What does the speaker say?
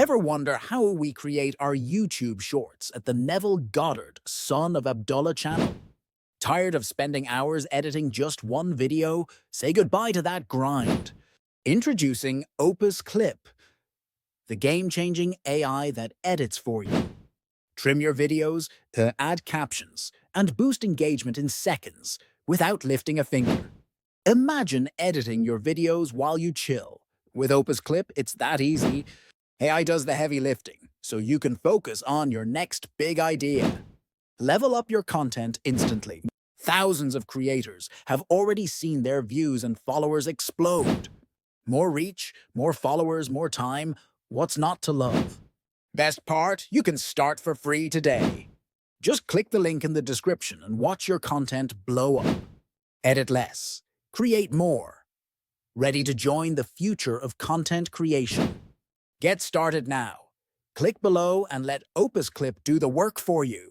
Ever wonder how we create our YouTube shorts at the Neville Goddard, son of Abdullah channel? Tired of spending hours editing just one video? Say goodbye to that grind. Introducing Opus Clip, the game-changing AI that edits for you. Trim your videos, add captions, and boost engagement in seconds without lifting a finger. Imagine editing your videos while you chill. With Opus Clip, it's that easy. AI does the heavy lifting, so you can focus on your next big idea. Level up your content instantly. Thousands of creators have already seen their views and followers explode. More reach, more followers, more time. What's not to love? Best part, you can start for free today. Just click the link in the description and watch your content blow up. Edit less. Create more. Ready to join the future of content creation? Get started now. Click below and let Opus Clip do the work for you.